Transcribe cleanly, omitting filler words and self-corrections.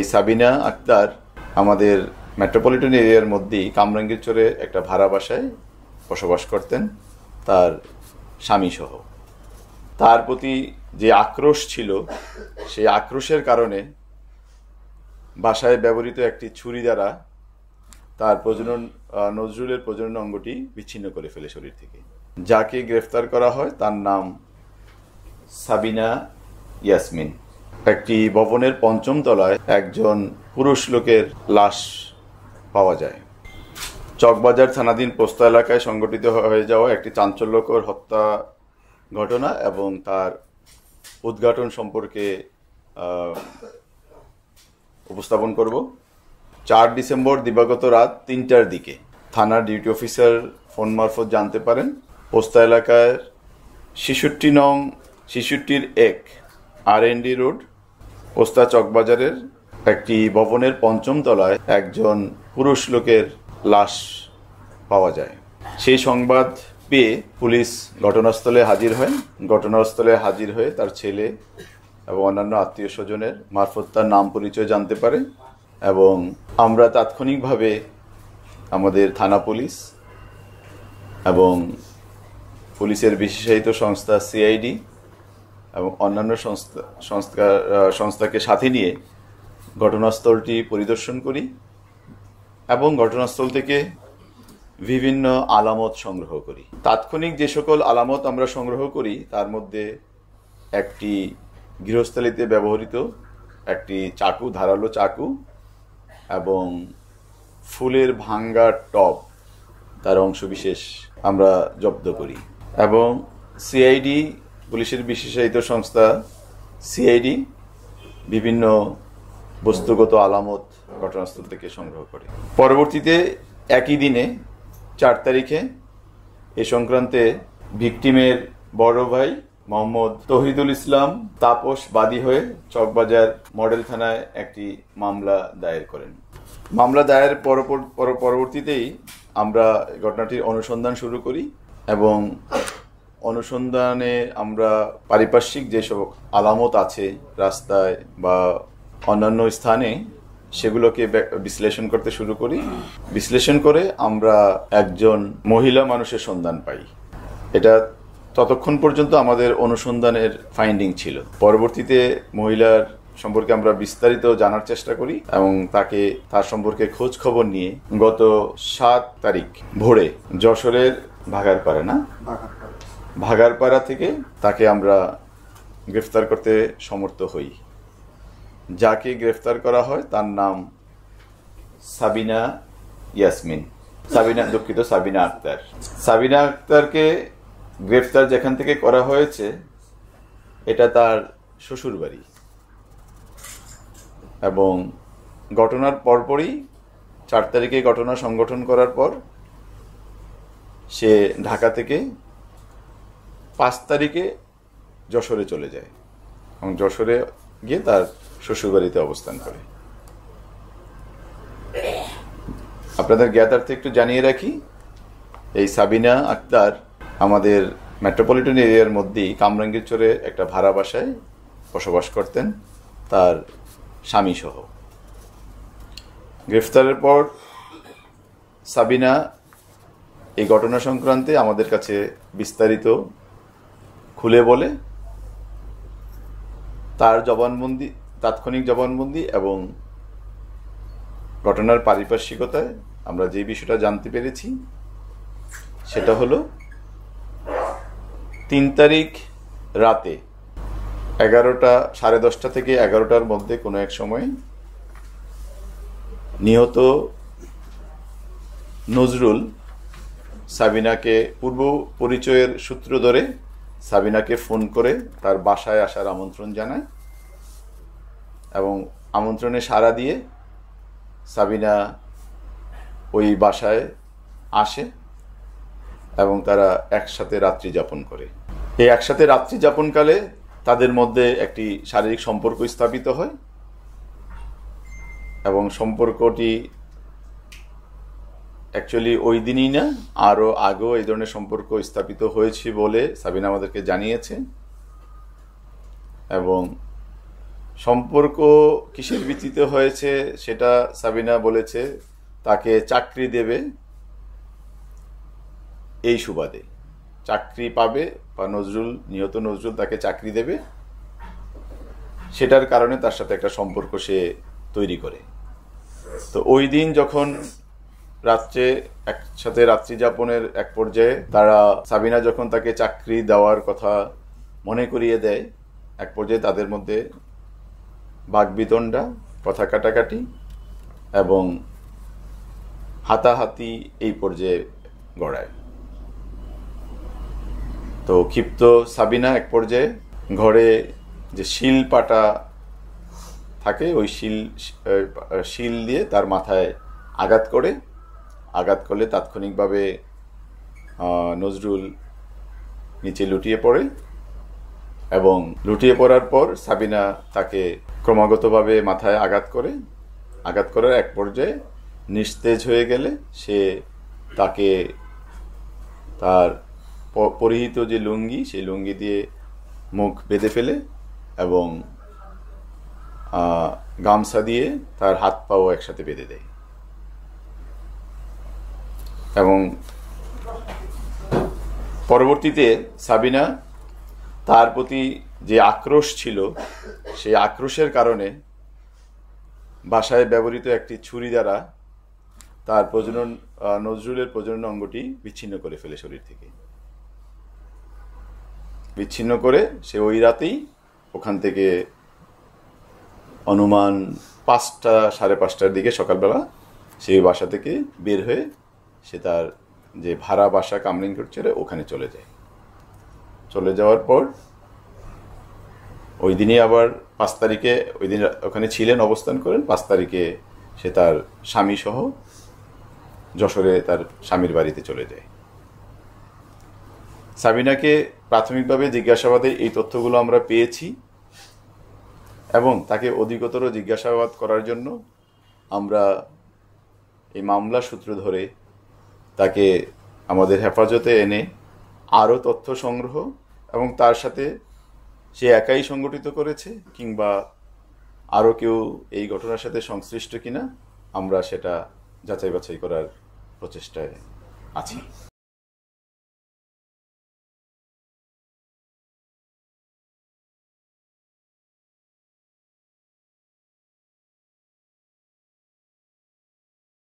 এই সাবিনা আক্তার আমাদের মেট্রোপলিটন এরিয়ার মধ্যেই কামরাঙ্গীরচরে একটা ভাড়া বাসায় বসবাস করতেন তার স্বামীসহ। তার প্রতি যে আক্রোশ ছিল সেই আক্রোশের কারণে বাসায় ব্যবহৃত একটি ছুরি দ্বারা তার নজরুলের প্রজনন অঙ্গটি বিচ্ছিন্ন করে ফেলে শরীর থেকে। যাকে গ্রেফতার করা হয় তার নাম সাবিনা ইয়াসমিন। একটি ভবনের ৫ম তলায় একজন পুরুষ লোকের লাশ পাওয়া যায়। চকবাজার থানাধীন পোস্তা এলাকায় সংঘটিত হয়ে যাওয়া একটি চাঞ্চল্যকর হত্যা ঘটনা এবং তার উদ্ঘাটন সম্পর্কে উপস্থাপন করব। ৪ ডিসেম্বর দিবাগত রাত ৩টার দিকে থানার ডিউটি অফিসার ফোন মারফত জানতে পারেন পোস্তা এলাকার ৬৬-১ R&D রোড পোস্তা চকবাজারের একটি ভবনের ৫ম তলায় একজন পুরুষ লোকের লাশ পাওয়া যায়। সেই সংবাদ পেয়ে পুলিশ ঘটনাস্থলে হাজির হয়। ঘটনাস্থলে হাজির হয়ে তার ছেলে এবং অন্যান্য আত্মীয় স্বজনের মারফত তার নাম পরিচয় জানতে পারে এবং আমরা তাৎক্ষণিকভাবে আমাদের থানা পুলিশ এবং পুলিশের বিশেষায়িত সংস্থা CID এবং অন্যান্য সংস্থাকে সাথে নিয়ে ঘটনাস্থলটি পরিদর্শন করি এবং ঘটনাস্থল থেকে বিভিন্ন আলামত সংগ্রহ করি। তাৎক্ষণিক যে সকল আলামত আমরা সংগ্রহ করি তার মধ্যে একটি গৃহস্থালিতে ব্যবহৃত একটি চাকু, ধারালো চাকু এবং ফুলের ভাঙ্গা টব তার অংশবিশেষ আমরা জব্দ করি এবং CID পুলিশের বিশেষায়িত সংস্থা CID বিভিন্ন বস্তুগত আলামত ঘটনাস্থল থেকে সংগ্রহ করে। পরবর্তীতে একই দিনে ৪ তারিখে এ সংক্রান্তে ভিকটিমের বড় ভাই মোহাম্মদ তৌহিদুল ইসলাম তাপস বাদী হয়ে চকবাজার মডেল থানায় একটি মামলা দায়ের করেন। মামলা দায়ের পরবর্তীতেই আমরা ঘটনাটির অনুসন্ধান শুরু করি এবং অনুসন্ধানে আমরা পারিপার্শ্বিক যেসব আলামত আছে রাস্তায় বা অন্যান্য স্থানে সেগুলোকে বিশ্লেষণ করতে শুরু করি। বিশ্লেষণ করে আমরা একজন মহিলা মানুষের সন্ধান পাই। এটা ততক্ষণ পর্যন্ত আমাদের অনুসন্ধানের ফাইন্ডিং ছিল। পরবর্তীতে মহিলার সম্পর্কে আমরা বিস্তারিত জানার চেষ্টা করি এবং তার সম্পর্কে খোঁজ খবর নিয়ে গত ৭ তারিখ ভোরে যশোরের ভাগারপাড়া থেকে তাকে আমরা গ্রেফতার করতে সমর্থ হই। যাকে গ্রেফতার করা হয় তার নাম সাবিনা আক্তার। সাবিনা আক্তারকে গ্রেফতার যেখান থেকে করা হয়েছে এটা তার শ্বশুর বাড়ি এবং ঘটনার পরপরই ৪ তারিখে ঘটনা সংগঠন করার পর সে ঢাকা থেকে ৫ তারিখে যশোরে চলে যায় এবং যশোরে গিয়ে তার শ্বশুরবাড়িতে অবস্থান করে। আপনাদের জ্ঞাতার্থে একটু জানিয়ে রাখি, এই সাবিনা আক্তার আমাদের মেট্রোপলিটন এরিয়ার মধ্যেই কামরাঙ্গীরচরে একটা ভাড়া বাসায় বসবাস করতেন তার স্বামীসহ। গ্রেফতারের পর সাবিনা এই ঘটনা সংক্রান্তে আমাদের কাছে বিস্তারিত খুলে বলে। তার তাৎক্ষণিক জবানবন্দি এবং ঘটনার পারিপার্শ্বিকতায় আমরা যে বিষয়টা জানতে পেরেছি সেটা হলো ৩ তারিখ রাতে 10:30 থেকে 11টার মধ্যে কোনো এক সময় নিহত নজরুল সাবিনাকে পূর্ব পরিচয়ের সূত্র ধরে সাবিনাকে ফোন করে তার বাসায় আসার আমন্ত্রণ জানায় এবং আমন্ত্রণে সাড়া দিয়ে সাবিনা ওই বাসায় আসে এবং তারা একসাথে রাত্রি যাপন করে। এই একসাথে রাত্রি যাপনকালে তাদের মধ্যে একটি শারীরিক সম্পর্ক স্থাপিত হয় এবং সম্পর্কটি অ্যাকচুয়ালি ওই দিনই না, আরও আগেও এই ধরনের সম্পর্ক স্থাপিত হয়েছে বলে সাবিনা আমাদেরকে জানিয়েছে এবং সম্পর্ক কিসের ভিত্তিতে হয়েছে সেটা সাবিনা বলেছে তাকে চাকরি দেবে এই সুবাদে, চাকরি পাবে বা নিহত নজরুল তাকে চাকরি দেবে, সেটার কারণে তার সাথে একটা সম্পর্ক সে তৈরি করে। তো ওই দিন যখন রাত্রে একসাথে রাত্রি যাপনের এক পর্যায়ে সাবিনা যখন তাকে চাকরি দেওয়ার কথা মনে করিয়ে দেয়, এক পর্যায়ে তাদের মধ্যে বাকবিতণ্ডা, কথা কাটাকাটি এবং হাতাহাতি এই পর্যায়ে গড়ায়। তো ক্ষিপ্ত সাবিনা এক পর্যায়ে ঘরে যে শিল পাটা থাকে ওই শিল দিয়ে তার মাথায় আঘাত করলে তাৎক্ষণিকভাবে নজরুল নিচে লুটিয়ে পড়ে এবং লুটিয়ে পড়ার পর সাবিনা তাকে ক্রমাগতভাবে মাথায় আঘাত করার এক পর্যায়ে নিস্তেজ হয়ে গেলে সে তাকে তার পরিহিত যে লুঙ্গি সেই লুঙ্গি দিয়ে মুখ বেঁধে ফেলে এবং গামছা দিয়ে তার হাত পাও একসাথে বেঁধে দেয় এবং পরবর্তীতে সাবিনা তার প্রতি যে আক্রোশ ছিল সেই আক্রোশের কারণে বাসায় ব্যবহৃত একটি ছুরি দ্বারা তার নজরুলের প্রজনন অঙ্গটি বিচ্ছিন্ন করে ফেলে শরীর থেকে। বিচ্ছিন্ন করে সে ওই রাতেই ওখান থেকে অনুমান 5টা সাড়ে 5টার দিকে সকালবেলা সেই বাসা থেকে বের হয়ে সে তার যে ভাড়া বাসা কামরিংকোট ছেড়ে ওখানে চলে যায়। চলে যাওয়ার পর ওই দিনই আবার 5 তারিখে ওই দিন ওখানে ছিলেন, অবস্থান করেন। 5 তারিখে সে তার স্বামী সহ যশোরে তার স্বামীর বাড়িতে চলে যায়। সাবিনাকে প্রাথমিকভাবে জিজ্ঞাসাবাদে এই তথ্যগুলো আমরা পেয়েছি এবং তাকে অধিকতর জিজ্ঞাসাবাদ করার জন্য আমরা এই মামলা সূত্র ধরে তাকে আমাদের হেফাজতে এনে আরও তথ্য সংগ্রহ এবং তার সাথে সে একাই সংগঠিত করেছে কিংবা আরও কেউ এই ঘটনার সাথে সংশ্লিষ্ট কিনা আমরা সেটা যাচাই বাছাই করার প্রচেষ্টায় আছি।